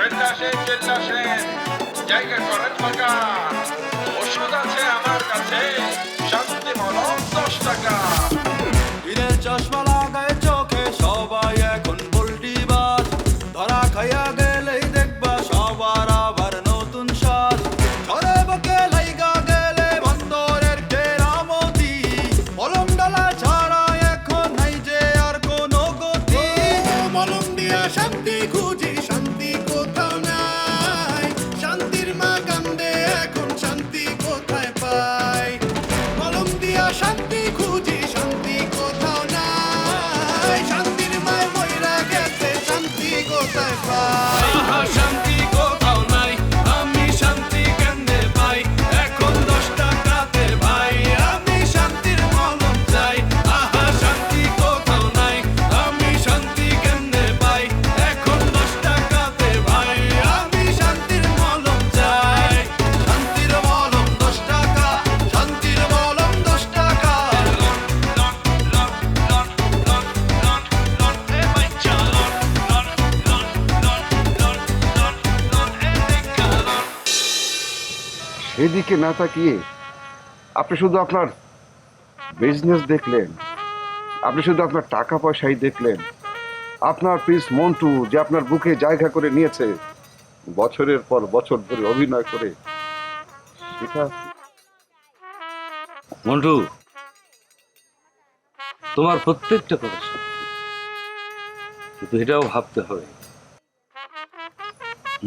চেল্লাসেন জায়গা করেন ফাঁকা ওষুধ আছে আমার কাছে শান্তি মলম 10 টাকা দিনে চশমা লাগায় চোখে সবাই এখন পোল্ট্রিবাজ ধরা খাইয়া গেলেই দেখবা সবার আবার নতুন সাজ ঝড়ে বকে লাইগা গেলে বন্দরের কেরামতি মলম ডালা ছাড়া এখন নাই যে আর কোনো গতি মলম দিয়া শান্তি খুঁজি শান্তি কোথাও নাই শান্তির মা কান্দে এখন শান্তি কোথায় পাই মলম দিয়া শান্তি খুঁজি শান্তি কোথাও নাই শান্তির মায় মইরা গেছে শান্তি কোথায় পাই আহা শান্তি কোথাও নাই আমি শান্তি কেমনে পাই এখন 10 টাকাতে ভাই আমি শান্তির মলম চাই আহা শান্তি কোথাও নাই আমি শান্তি কেমনে পাই এখন 10 টাকাতে ভাই আমি শান্তির মলম চাই শান্তির মলম 10 টাকা শান্তির মলম 10 টাকা সেদিকে না তাকিয়ে আপনি শুধু আপনার বিজনেস দেখলেন, আপনি শুধু আপনার টাকা পয়সাই দেখলেন। আপনার প্রিন্স মন্টু যে আপনার বুকে জায়গা করে নিয়েছে বছরের পর বছর ধরে অভিনয় করে, সেটা মন্টু, তোমার প্রত্যেকটা কথা সত্যি, কিন্তু এটাও ভাবতে হবে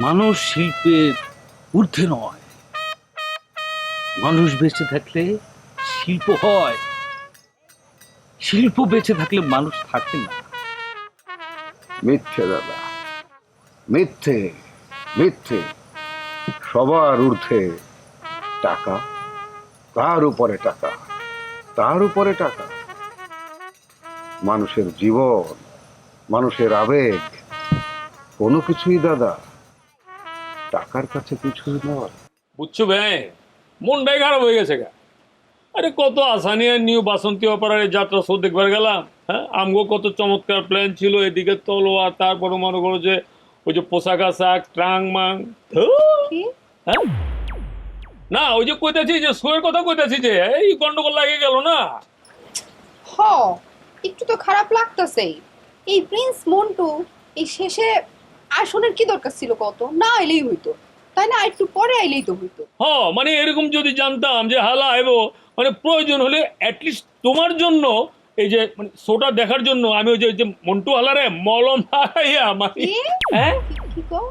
মানুষ শিল্পের ঊর্ধ্বে নয়। মানুষ বেঁচে থাকলে শিল্প হয়, শিল্প বেঁচে থাকলে মানুষ থাকে না। মিথ্যে দাদা, মিথ্যে মিথ্যে। সবার ঊর্ধ্বে টাকা, তার উপরে টাকা, তার উপরে টাকা। মানুষের জীবন, মানুষের আবেগ, কোনো কিছুই দাদা টাকার কাছে কিছুই নয়। বুঝছো ভাই, মনটাই খারাপ হয়ে গেছে গা। আরে কত আশা নিয়ে নিউ বাসন্তী অপারের যাত্রা শো দেখবার গেলাম। হ্যাঁ, আমগো কত চমৎকার প্ল্যান ছিল, এদিকে তলোয়ার, তারপরে মনে করো যে ওই যে পোশাক আশাক ট্রাং মাং। হ্যাঁ না, ওই যে কইতাছি যে শোয়ের কথা কইতাছি যে এই গন্ডগোল লাগে গেল না। হ, একটু তো খারাপ লাগতেছেই। এই প্রিন্স মন্টু এই শেষে আসনের কি দরকার ছিল? কত না এলেই হইতো, তাই না? একটু পরে আইলেই তো হইতো। হ্যাঁ, মানে এরকম যদি জানতাম যে হালা আইব, মানে প্রয়োজন হলে অ্যাটলিস্ট তোমার জন্য এই যে মানে শোটা দেখার জন্য আমি ওই যে মন্টু হালারে মলম লাগাইয়া মানে হ্যাঁ কি কও?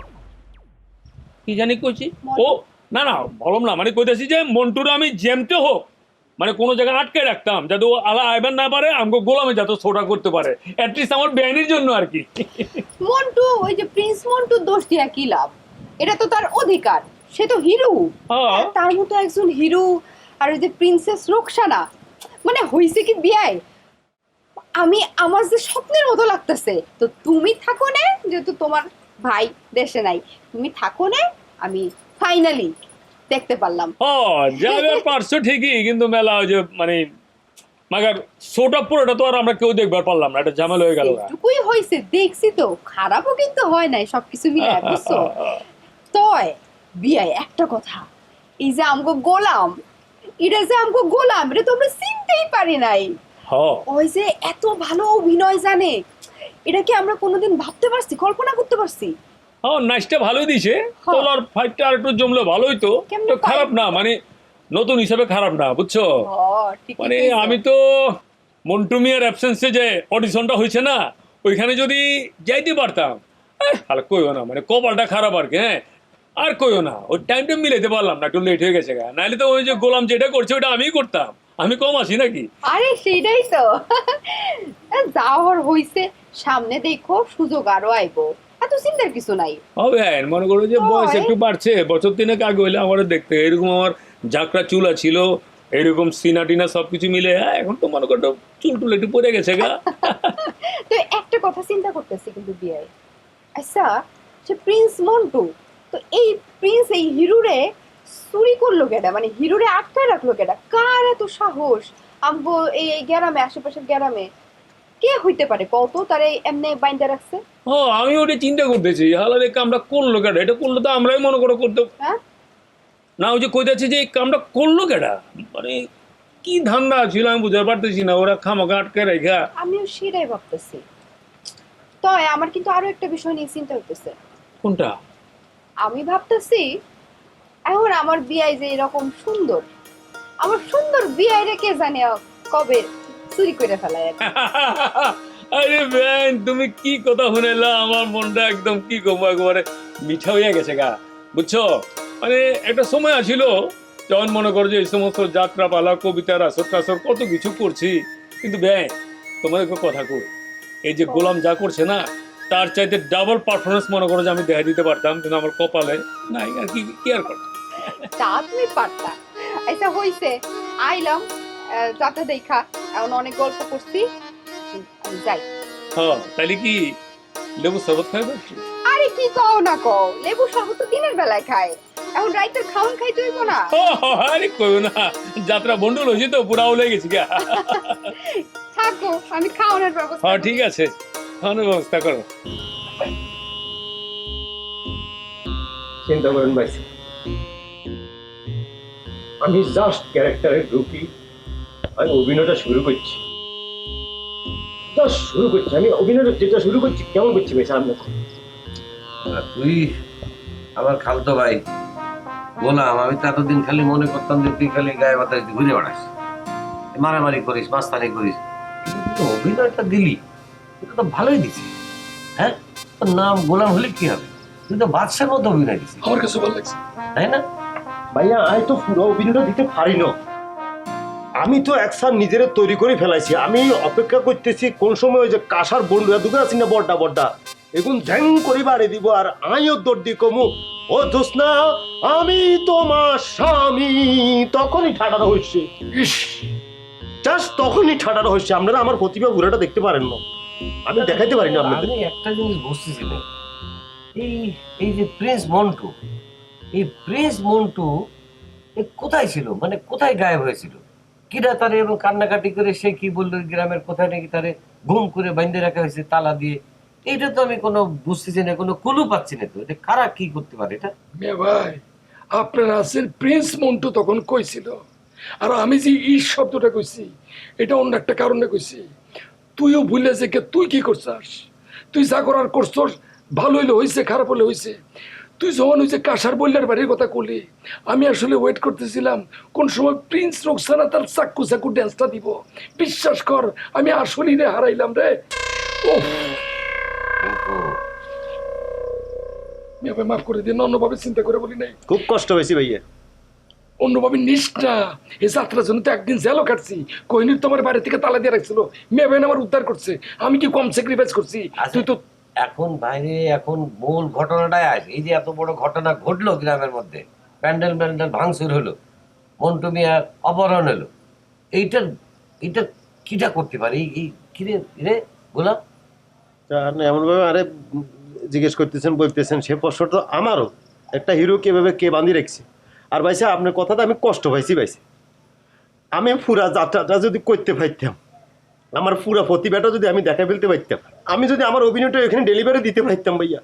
কি জানি কইছি ও না না মলম না, মানে কইতাছি যে মন্টুর আমি জেমতে হোক মানে কোনো জায়গায় আটকে রাখতাম যাতে ও আলা আইবার না পারে, আমাকে গোলামে যাতে শোটা করতে পারে, অ্যাটলিস্ট আমার বেআইনির জন্য আর কি। মন্টু ওই যে প্রিন্স মন্টু দোষ দিয়া কি লাভ? এটা তো তার অধিকার, সে তো হিরো। হ্যাঁ। তার মতো একজন হিরো আর ওই যে প্রিন্সেস রোকসানা, মানে হইছে কি বিয়ায় আমি আমার যে স্বপ্নের মতো লাগতেছে। তো তুমি থাকো না, যেহেতু তোমার ভাই দেশে নাই, তুমি থাকো না, আমি ফাইনালি দেখতে পারলাম। ও যাবে পারছো ঠিকই, কিন্তু মেলা ওই যে মানে মাগার শোটা পুরোটা তো আর আমরা কেউ দেখবার পারলাম না, এটা ঝামেলা হয়ে গেল। এটুকুই হয়েছে, দেখছি তো, খারাপও কিন্তু হয় নাই, সবকিছু মিলে বুঝছো। তয় বিয়ায় একটা কথা, এই যে আমগো গোলাম, এটা যে আমগো গোলাম, এটা তো আমরা চিনতেই পারি নাই। ওই যে এত ভালো অভিনয় জানে, এটা কি আমরা কোনোদিন ভাবতে পারছি, কল্পনা করতে পারছি? হ্যাঁ, নাচটা ভালোই দিছে, তোলার ফাইটটা আর একটু জমলে ভালোই তো, তো খারাপ না, মানে নতুন হিসাবে খারাপ না, বুঝছো। মানে আমি তো মন্টু মিয়ার অ্যাবসেন্সে যে অডিশনটা হয়েছে না, ওইখানে যদি যাইতে পারতাম, তাহলে কইও না, মানে কপালটা খারাপ আর কি। হ্যাঁ, আর কইও না, ওই টাইমটা মিলাইতে পারলাম না, একটু লেট হয়ে গেছে গা, নাহলে তো ওই যে গোলাম যেটা করছে ওইটা আমিই করতাম। আমি কম আছি নাকি? আরে সেটাই তো, যাওয়ার হইছে, সামনে দেখো সুযোগ আরো আইবো, এত চিন্তার কিছু নাই। হবে মনে করো যে বয়স একটু বাড়ছে, বছর তিনেক আগে হইলে আমার দেখতে এরকম আমার ঝাঁকড়া চুলা ছিল, এরকম সিনা টিনা সবকিছু মিলে, এখন তো মনে করো চুল টুল একটু পড়ে গেছে গা। তো একটা কথা চিন্তা করতেছি কিন্তু বিয়ায়, আচ্ছা যে প্রিন্স মন্টু, তো এই প্রিন্স এই হিরোরে চুরি করলো কেডা, মানে হিরোরে আটকায় রাখলো কেডা? কার এত সাহস আমগো এই গ্রামে, আশেপাশের গ্রামে? কে হইতে পারে কত তারে এমনি বাইন্দা রাখছে? ও আমি ওটা চিন্তা করতেছি হালার এই কামটা করলো কেডা, এটা করলো তো আমরাই মনে করে করতে হ্যাঁ না। ওই যে কইতাছি যে এই কামটা করলো কেডা, মানে কি ধান্দা ছিল আমি বুঝতে পারতেছি না, ওরা খামাখা আটকে রেখা। আমিও সেটাই ভাবতেছি। তয় আমার কিন্তু আরো একটা বিষয় নিয়ে চিন্তা হইতেছে। কোনটা? আমি ভাবতেছি এখন আমার বিয়াই যে এরকম সুন্দর, আমার সুন্দর বিয়াই রে কে জানে কবে চুরি করে ফেলায় আর কি। আরে বেন তুমি কি কথা শুনেলা, আমার মনটা একদম কি কমবো একেবারে মিঠা হইয়া গেছে গা, বুঝছো? মানে একটা সময় আসিল যখন মনে করো যে এই সমস্ত যাত্রা পালা কবিতা রাসর টাসর কত কিছু করছি, কিন্তু বেন তোমার একটা কথা কই, এই যে গোলাম যা করছে না তার চাইতে ডাবল পারফরমেন্স মনে করো যে আমি দেখা দিতে পারতাম, কিন্তু আমার কপালে নাই আর কি আর করতাম। তা তুমি পারতা। আচ্ছা হইছে, আইলাম যাতে দেখা, এখন অনেক গল্প করছি, আমি যাই। হ্যাঁ তাহলে কি লেবু শরবত খাইবে? আরে কি কও না কও, লেবু শরবত তো দিনের বেলায় খায়, এখন রাইতের খাওন খাইতে হইব না? আরে কইও না, যাত্রা বন্ডল হয়েছে তো পুরা উলে গেছি গা। থাকো, আমি খাওয়ানোর ব্যবস্থা হ্যাঁ করি। ঠিক আছে, খাওয়ানোর ব্যবস্থা করো। চিন্তা করেন ভাই, আমি জাস্ট ক্যারেক্টারে ঢুকি, আমি অভিনয়টা শুরু করছি, আমি অভিনয়টা যেটা শুরু করছি কেমন করছি ভাই সামনে? তুই আমার খালতো ভাই গোলাম, আমি তো এতদিন খালি মনে করতাম যে তুই খালি গায়ে বাতাস দিয়ে ঘুরে বেড়াস, মারামারি করিস, মাস্তানি করিস, কিন্তু তুই তো অভিনয়টা দিলি, এটা তো ভালোই দিছি। হ্যাঁ, তোর নাম গোলাম হলে কি হবে, তুই তো বাদশার মতো অভিনয় দিছিস, আমার কাছে ভালো লাগছে। তাই না? ভাইয়া আমি তো পুরো অভিনয়টা দিতে পারি না, আমি তো একসাথে নিজের তৈরি করে ফেলাইছি, আমি অপেক্ষা করতেছি কোন সময় ওই যে কাঁসার বন্ধু দুটো আছি না বড্ডা বড্ডা, এখন ঝ্যাং করে বাড়ি দিব আর আমিও দৌড় দি কমু, ও জোসনা আমি তোমার স্বামী, তখনই ঠাডাটা হচ্ছে, জাস্ট তখনই ঠাডাটা হচ্ছে। আপনারা আমার প্রতিভা পুরাটা দেখতে পারেন না, আমি দেখাইতে পারি না আপনাদের। আমি একটা জিনিস বুঝতেছি না, এই এই যে প্রিন্স মন্টু, এই প্রিন্স মন্টু এ কোথায় ছিল, মানে কোথায় গায়েব হয়েছিল, কিরা তারে এবং কান্নাকাটি করে সে কি বললো গ্রামের কোথায় নাকি তারে ঘুম করে বাইন্ধে রাখা হয়েছে তালা দিয়ে, এইটা তো আমি কোনো বুঝতেছি না, কোনো কুলু পাচ্ছি না তো, এটা কারা কি করতে পারে এটা? মেয়ে ভাই, আপনার আছেন প্রিন্স মন্টু তখন কইছিল, আর আমি যে ঈদ শব্দটা কইছি এটা অন্য একটা কারণে কইছি। তুইও ভুলে যে তুই কি করছাস, তুই যা করার করছস, ভালো হইলে হয়েছে, খারাপ হলে হয়েছে। তুই যখন ওই যে কাঁসার বললার বাড়ির কথা করলি, আমি আসলে ওয়েট করতেছিলাম কোন সময় প্রিন্স রোকসানা তার চাক্কু চাক্কু ড্যান্সটা দিব। বিশ্বাস কর আমি আসলেই রে হারাইলাম রে। ওহ মাফ করে দিন, অন্যভাবে চিন্তা করে বলি নাই, খুব কষ্ট হয়েছে ভাইয়া, অন্যভাবে নিষ্ঠা। এই যাত্রার জন্য তো একদিন জেলও কাটছি, কোহিনুর তোমার বাড়ি থেকে তালা দিয়ে রাখছিল, মেয়ে ভাই আমার উদ্ধার করছে, আমি কি কম স্যাক্রিফাইস করছি? তুই তো এখন বাইরে এখন মূল ঘটনাটাই আস, এই যে এত বড় ঘটনা ঘটলো গ্রামের মধ্যে, প্যান্ডেল প্যান্ডেল ভাঙচুর হলো, মন্টু মিয়ার অপহরণ হলো, এইটার এইটা কিটা করতে পারে এই কিরে রে গোলাম? এমন ভাবে আরে জিজ্ঞেস করতেছেন বলতেছেন, সে প্রশ্ন তো আমারও, একটা হিরো কিভাবে কে বাঁধি রাখছে। আর ভাইসা আপনার কথাটা আমি কষ্ট পাইছি ভাইসা, আমি পুরা যাত্রাটা যদি করতে পারতাম, আমার পুরা প্রতিভাটা যদি আমি দেখা ফেলতে পারতাম, আমি যদি আমার অভিনয়টা এখানে ডেলিভারি দিতে পারতাম ভাইয়া,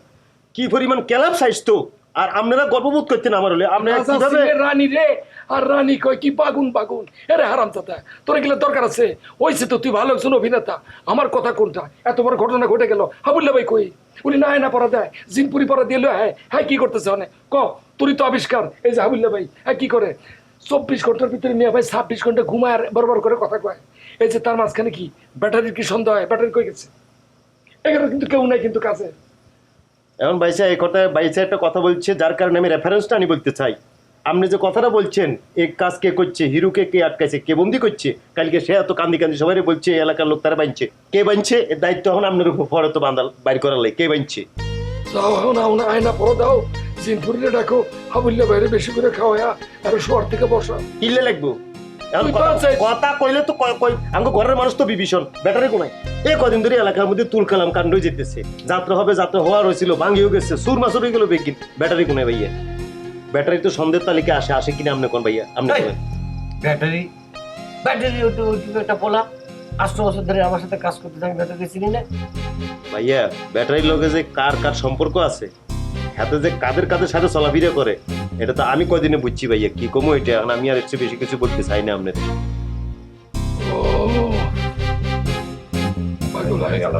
কি পরিমাণ ক্যালাপ সাইজ তো, আর আপনারা গর্ববোধ করতেন আমার হলে। আপনারা কিভাবে রানী রে, আর রানী কয় কি বাগুন বাগুন, এরে হারাম দাদা তোর এগুলো দরকার আছে, হয়েছে তো তুই ভালো একজন অভিনেতা, আমার কথা কোনটা? এত বড় ঘটনা ঘটে গেল, হাবুল্লা ভাই কই, উনি না না পড়া দেয়, জিনপুরি পড়া দিয়ে হ্যাঁ হ্যাঁ কি করতেছে অনেক ক, তোরই তো আবিষ্কার। এই যে হাবুল্লা ভাই হ্যাঁ কি করে 24 ঘন্টার ভিতরে নিয়ে ভাই 26 ঘন্টা ঘুমায় আর বরবার করে কথা কয়। এই যে তার মাঝখানে কি ব্যাটারির কি সন্দেহ হয়, ব্যাটারি কই গেছে, এখানে কিন্তু কেউ নাই কিন্তু কাছে। এখন ভাইসা এই কথা ভাইসা একটা কথা বলছে, যার কারণে আমি রেফারেন্সটা আমি বলতে চাই। আপনি যে কথাটা বলছেন, এই কাজ কে করছে, হিরুকে কে আটকাইছে, কে বন্দি করছে, কালকে সে এত কান্দি কান্দি সবাই বলছে এই এলাকার লোক তারা বাঁধছে, কে বাঁধছে এর দায়িত্ব এখন আপনার উপর পরে তো বাঁধাল বাইর করার লাই, কে বাঁধছে? যাও এখন আয়না পরো দাও, জিনপুরিরে ডাকো, হাবুল্লা বাইরে বেশি করে খাওয়া আর শোয়ার থেকে বসা কিনলে লাগবো। এখন তুই কথা- কাজ চাইছিস? কথা কইলে তো আমাকে ঘরের মানুষ তো বিভীষণ, ব্যাটারি কোনায় এই কদিন ধরে এলাকার মধ্যে তুলকালাম কাণ্ড যেতেছে, যাত্রা হবে, যাত্রা হওয়ার হয়েছিল, ভাঙিও গেছে, সুর মাসুর হয়ে গেল বেকিন, ব্যাটারি কোনায় ভাইয়া? ব্যাটারি তো সন্ধ্যের তালিকা আসে, আসে কিনা আপনি কোন ভাইয়া? আপনি এই, ব্যাটারি ব্যাটারি ওটা একটা পোলা 8 বছর ধরে আমার সাথে কাজ করতে আমি বেটাকে চিনি না। ভাইয়া ব্যাটারির লগে যে কার কার সম্পর্ক আছে, হাতে যে কাদের কাদের সাথে চলাফেরা করে, এটা তো আমি কদিনে বুঝছি ভাইয়া। কি কমো এটা, এখন আমি আর এর চেয়ে বেশি কিছু বলতে চাই না আপনাদের। ও পাগল হয়ে গেল।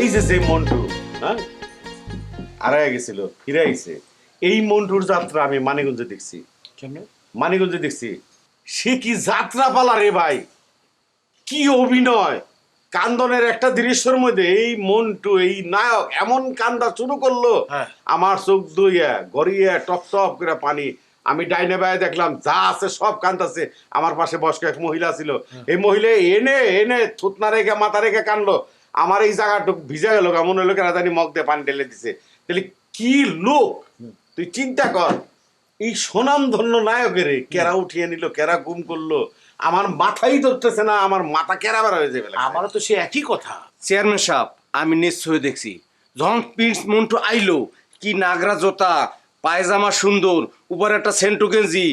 এই যে মন্টু, হ্যাঁ হারায় গেছিল, ফিরে আইছে। এই মন্টুর যাত্রা আমি মানিকগঞ্জে দেখছি। মানিকগঞ্জে দেখছি, সে কি যাত্রা পালা রে ভাই, কি অভিনয়! কান্দনের একটা দৃশ্যের মধ্যে এই মন্টু, এই নায়ক এমন কান্দা শুরু করলো, আমার চোখ দুইয়া গড়িয়ে টপ টপ করে পানি। আমি ডাইনে বায়ে দেখলাম, যা আছে সব কান্দাছে। আমার পাশে বয়স্ক এক মহিলা ছিল, এই মহিলা এনে এনে থুতনা রেখে মাথা রেখে কানলো। আমার এই জায়গাটুকু ভিজা গেল, কেমন হলো রাজানি মগ দিয়ে পানি ঢেলে দিছে। তাহলে কি লোক, তুই চিন্তা কর। এই সুনামধন্য নায়কের কেরা উঠিয়ে নিল, কেরা গুম করলো, আমার মাথাই ধরতেছে না, আমার মাথা কেরা বেড়া হয়ে যাবে। আমারও তো সে একই কথা। চেয়ারম্যান সাহেব, আমি নিশ্চয় দেখছি যখন প্রিন্স মন্টু আইলো, কি নাগরা জোতা, পায়জামা সুন্দর, উপরে একটা সেন্টু গেঞ্জি,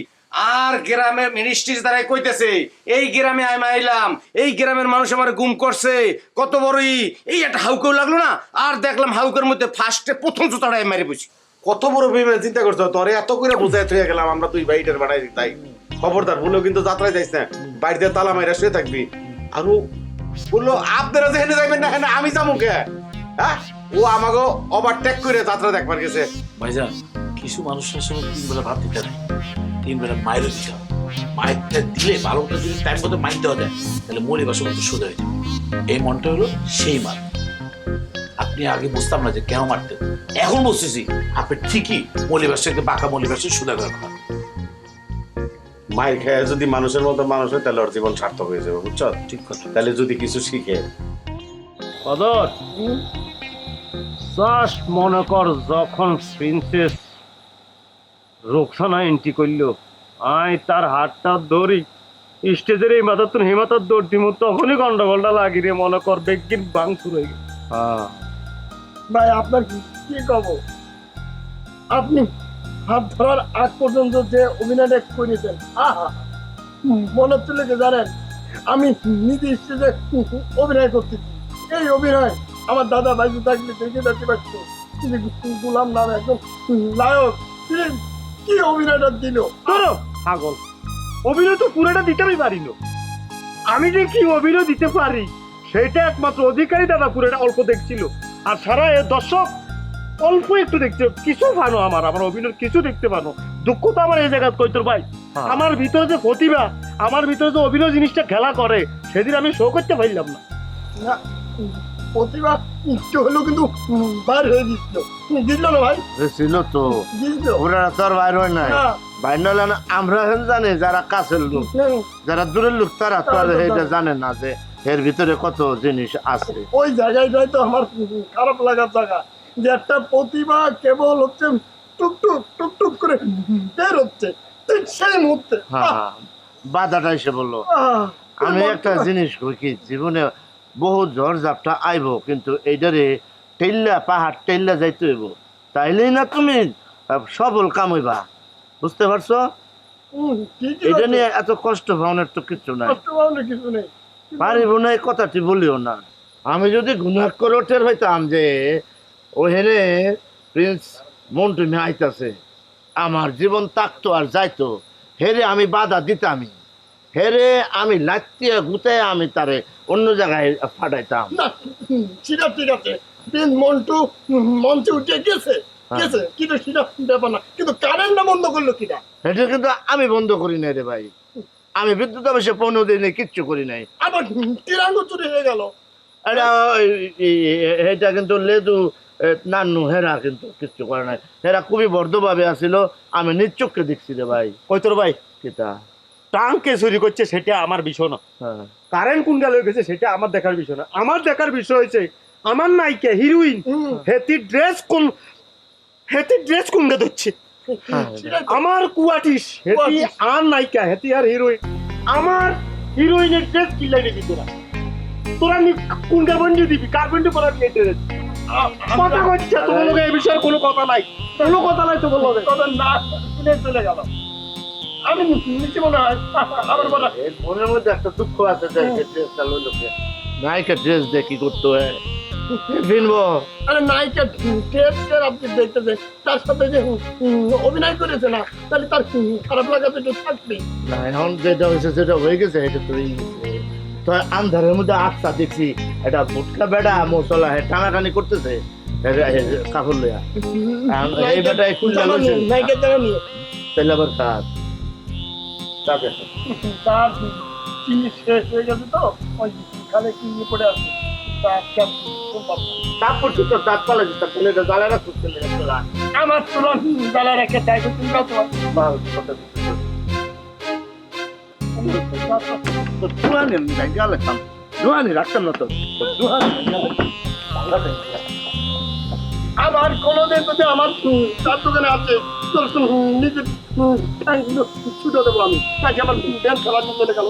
আর গ্রামের মিনিস্ট্রি দ্বারাই কইতেছে এই গ্রামে আমি আইলাম, এই গ্রামের মানুষ আমার গুম করছে, কত বড়ই এই একটা হাউকেও লাগলো না। আর দেখলাম হাউকের মধ্যে ফার্স্টে প্রথম জুতাটাই মারি বসি। কত বড় বেমান চিন্তা করছো, তোরে এত করে বোঝায় থয়ে গেলাম আমরা, তুই বাইটার বাড়াই তাই খবরদার বললো কিন্তু যাত্রায় যাইস না, বাড়িতে তালা মাইরা শুয়ে থাকবি। আর ও বললো আপনারা যেখানে যাবেন না, হ্যাঁ আমি যাবো কে? হ্যাঁ, ও আমাকে ওভারটেক করে যাত্রা দেখবার গেছে। ভাইজান, কিছু মানুষের সঙ্গে 3 বেলা ভাত দিতে নাই, 3 বেলা মায়েরও দিতে হবে। মায়েরটা দিলে, ভালোটা যদি টাইম মতো মাইর দেওয়া যায়, তাহলে মরি বাসা কিন্তু সোজা হয়ে যাবে। এই মনটা হলো সেই মান। আপনি আগে বুঝতাম না যে কেন মারতেন, এখন বুঝতেছি আপনি ঠিকই মলিবাসকে বাঁকা মলিবাসে সুদা করে না। মায়ের খেয়ে যদি মানুষের মতো মানুষ হয়, তাহলে ওর জীবন সার্থক হয়ে যাবে, বুঝছো? ঠিক কথা। তাহলে যদি কিছু শিখে কদর, জাস্ট মনে কর যখন প্রিন্সেস রোকসানা এন্ট্রি করলো, আয় তার হাতটা ধরি স্টেজের এই মাথার হেমাতার দৌড় দিব, তখনই গন্ডগোলটা লাগি রে, মনে কর বেগিন ভাঙচুর হয়ে গেল। ভাই আপনার কি কব, আপনি হাত ধরার আগ পর্যন্ত যে অভিনয়টা করেছেন, আহা মনে হচ্ছিল যে জানেন আমি নিজে স্টেজে অভিনয় করতেছি। এই অভিনয় আমার দাদা ভাইজি থাকলে দেখে দেখতে পাচ্ছি, গোলাম নাম একদম নায়ক, কি অভিনয়টা দিল। পাগল, অভিনয় তো পুরোটা দিতেই পারিল। আমি যে কি অভিনয় দিতে পারি সেটা একমাত্র অধিকারী দাদা পুরোটা অল্প দেখছিল, আর সারা দর্শক অল্প একটু দেখছে। কিছু ভালো আমার অভিনয় কিছু দেখতে পানো। দুঃখ তো আমার এই জায়গায় কই তোর ভাই, আমার ভিতরে যে প্রতিভা, আমার ভিতরে যে অভিনয় জিনিসটা খেলা করে, সেদিন আমি শো করতে পারলাম না। না, প্রতিভা একটু হলেও কিন্তু বার হয়ে গেছিল, দিল না ভাই? ছিল তো, দিল ওরা তো আর বাইর হয় নাই। বাইর নইলে আমরা জানি, যারা কাছের লোক, যারা দূরের লোক, তারা তো আর এটা জানে না যে এর ভিতরে কত জিনিস আছে। ওই জায়গাটাই তো আমার খারাপ লাগার জায়গা, যে একটা প্রতিভা কেবল হচ্ছে টুকটুক টুকটুক করে বের হচ্ছে, ঠিক সেই মুহূর্তে বাধাটা এসে বললো। আমি একটা জিনিস কই কি, জীবনে বহু ঝড় ঝাপটা আইব, কিন্তু এইটারে টেল্লা পাহাড় টেল্লা যাইতে হইব, তাইলেই না তুমি সবল কামাইবা, বুঝতে পারছো? এটা নিয়ে এত কষ্ট পাওয়ানোর তো কিছু নাই, কিছু নেই। পারিব না এই কথাটি বলিও না। আমি যদি গুনাহ করে টের হইতাম যে ওহেনে প্রিন্স মন্টু নিয়ে আইতাছে, আমার জীবন থাকতো আর যাইতো, হেরে আমি বাধা দিতামই, হেরে আমি লাচ্ছিয়া গুতায় আমি তারে অন্য জায়গায় পাঠাইতাম। সেটা ঠিক আছে, প্রিন্স মন্টু মঞ্চে উঠে গেছে গেছে, কিন্তু সেটা ব্যাপার না, কিন্তু কারেন্টটা বন্ধ করলো কিনা? এটা কিন্তু আমি বন্ধ করি নাই রে ভাই, আমি বিদ্যুৎ অফিসে 15 দিনে কিচ্ছু করি নাই। আবার তিরাঙ্গ চুরি হয়ে গেল, এটা কিন্তু লেদু নান্নু হেরা কিন্তু কিচ্ছু করে নাই, হেরা খুবই বর্ধভাবে আসিল, আমি নিশ্চক্ষে দেখছি রে ভাই। কই তোর ভাই, কিতা টাঙ্কে চুরি করছে সেটা আমার বিষয় না, কারেন্ট কোনটা লয়ে গেছে সেটা আমার দেখার বিষয় না। আমার দেখার বিষয় হয়েছে আমার নায়িকা হিরোইন হেতি ড্রেস কোনটা ধরছে, আমার কুয়াটিস হেতি আর নায়িকা হেতি আর হিরোইন, আমার হিরোইনের ড্রেস কি লাইনে দিত না, তোরা কোনটা বন্ধু দিবি, কার বন্ধু পরা দিয়ে ড্রেস কথা হচ্ছে, তোমার লোক এই বিষয়ে কোনো কথা নাই, কোনো কথা নাই, তোমার লোক কথা না শুনে চলে গেল। আমি নিচে মনে হয় আমার বলা এর মনের মধ্যে একটা দুঃখ আছে যে ড্রেসটা লইলো কে নায়িকা ড্রেস দিয়ে কি করতে হয় ফিনবো আরে নায়িকা ড্রেস আপনি দেখতেছেন তার সাথে যে অভিনয় করেছে না তাহলে তার খারাপ লাগাতে তো থাকবে না এখন যেটা হয়েছে সেটা হয়ে গেছে এটা তো তো আন্ধারের মধ্যে আটটা দেখছি এটা ফুটকা বেড়া মশলা টানাটানি করতেছে কাপড় লইয়া এই বেটা খুললা লইছে নায়িকা জানা নিয়ে তাহলে আবার কাজ তাকে তার চিনি শেষ হয়ে গেছে তো ওই খালে কি পড়ে আছে তারপর তো তোর দাঁত পালা যেত তাহলে এটা জ্বালা রাখতো আমার তুলন জ্বালা রেখে তাই তুমি ধোয়ানি গেলে ধোয়ানি রাখতাম না তো আবার কোনোদিন যদি আমার চার দোকানে আছে তোর নিজের ছুটে দেবো আমি তাকে আমার ব্যাংক খেলার চলে গেল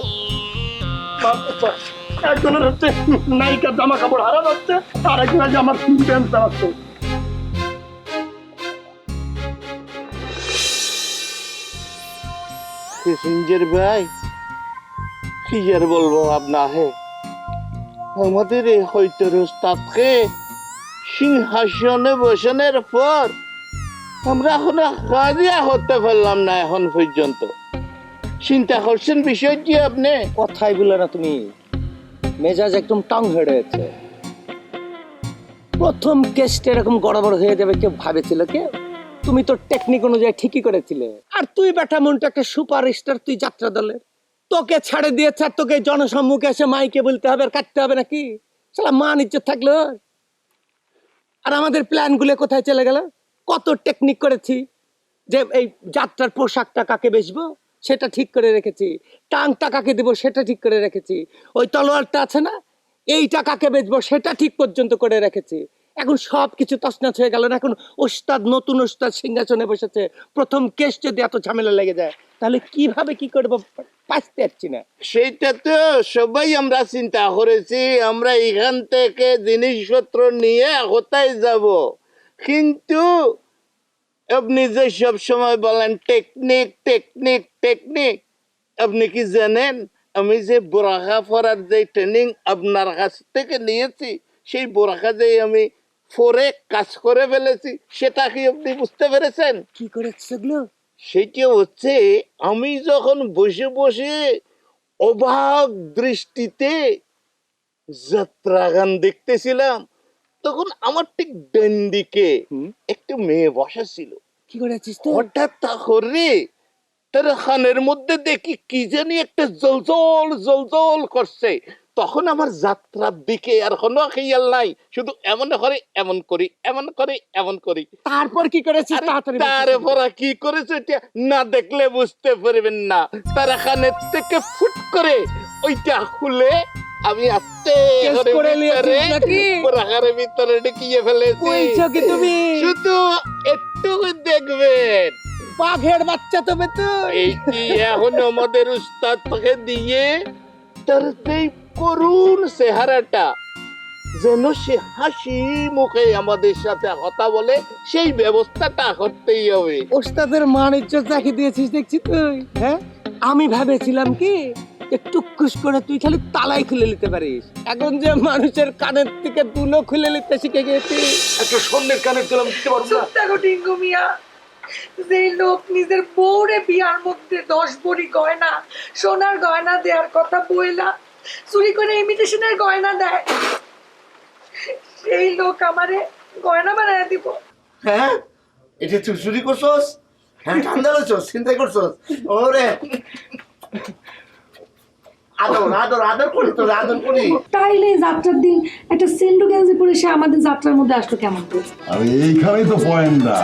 একজনের হচ্ছে নায়িকার জামা কাপড় হারা যাচ্ছে আর একজনের যে আমার ব্যাংক চালাচ্ছে সিঞ্জের ভাই কি আর বলবো আপনার হে আমাদের এই হয়তো রোস্তাদকে সিংহাসনে বসানোর পর আমরা এখন কাজিয়া হতে পারলাম না এখন পর্যন্ত চিন্তা করছেন বিষয়টি আপনি কথাই বলে না তুমি, মেজাজ একদম টং হয়ে রয়েছে। প্রথম কেসটা এরকম গড়বড় হয়ে যাবে কেউ ভাবেছিল কেউ? তুমি তো টেকনিক অনুযায়ী ঠিকই করেছিলে। আর তুই বেটা মনটা একটা সুপারস্টার, তুই যাত্রা দলের, তোকে ছাড়ে দিয়েছে আর তোকে জনসম্মুখে এসে মাইকে বলতে হবে আর কাটতে হবে নাকি? সালা মান ইজ্জত থাকলো। আর আমাদের প্ল্যান গুলো কোথায় চলে গেল? কত টেকনিক করেছি যে এই যাত্রার পোশাকটা কাকে বেচবো সেটা ঠিক করে রেখেছি, টাংটা কাকে দেবো সেটা ঠিক করে রেখেছি, ওই তলোয়ারটা আছে না এইটা কাকে বেচবো সেটা ঠিক পর্যন্ত করে রেখেছি। এখন সব কিছু তছনছ হয়ে গেল না। এখন ওস্তাদ, নতুন ওস্তাদ সিংহাসনে বসেছে। প্রথম কেস যদি এত ঝামেলা লেগে যায় তাহলে কিভাবে কি করবো পারতে পারছি না। সেইটা তো সবাই আমরা চিন্তা করেছি, আমরা এখান থেকে জিনিসপত্র নিয়ে কোথায় যাব, কিন্তু আপনি যে সব সময় বলেন টেকনিক টেকনিক টেকনিক, আপনি কি জানেন আমি যে বোরাখা পরার যে ট্রেনিং আপনার কাছ থেকে নিয়েছি, সেই বোরাখা যে আমি পরে কাজ করে ফেলেছি, সেটা কি আপনি বুঝতে পেরেছেন? কি করেছে সেগুলো? সেটা হচ্ছে আমি যখন বসে বসে অবাক দৃষ্টিতে যাত্রা গান দেখতেছিলাম, তখন আমার ঠিক ডান দিকে একটা মেয়ে বসা ছিল। কি করেছিস তো? হঠাৎ করে তার খানের মধ্যে দেখি কি জানি একটা জলজল জলজল করছে। তখন আমার যাত্রার দিকে আর কোনো খেয়াল নাই, শুধু এমন করে এমন করি, এমন করে এমন করি। তারপর কি করেছিস? তারপর কি করেছে এটা না দেখলে বুঝতে পারবেন না। তার খানের থেকে ফুট করে ওইটা খুলে আমি আস্তে করে ভিতরে ঢুকিয়ে ফেলেছি। শুধু একটু দেখবেন, বাঘের বাচ্চা তবে তো এইটি এখন আমাদের উস্তাদ তোকে দিয়ে তার সেই করুণ চেহারাটা যেন সে হাসি মুখে আমাদের সাথে কথা বলে, সেই ব্যবস্থাটা করতেই হবে। ওস্তাদের মান ইজ্জত রাখি দিয়েছিস দেখছি তুই। হ্যাঁ, আমি ভেবেছিলাম কি টুকুস করে তুই খালি তালাই খুলে নিতে পারিস, এখন যে মানুষের কানের থেকে দুলো খুলে নিতে শিখে গেছিস। একটা স্বর্ণের কানের দিলাম দিতে পারবো না। দেখো টিঙ্কু মিয়া, যে লোক নিজের বউরে বিয়ার মধ্যে 10 ভরি গয়না, সোনার গয়না দেওয়ার কথা বইলা চুরি করে ইমিটেশনের গয়না দেয়, সেই লোক আমারে গয়না বানায় দিব? হ্যাঁ, এটা তুই চুরি করছস? হ্যাঁ, ঠান্ডা লইছস, চিন্তাই করছস? ওরে আদর আদর আদর করি, তোর আদর করি। তাইলে যাত্রার দিন একটা সেন্ডু গেঞ্জি পরে সে আমাদের যাত্রার মধ্যে আসলো কেমন করে? আরে এইখানেই তো পয়েন্টটা।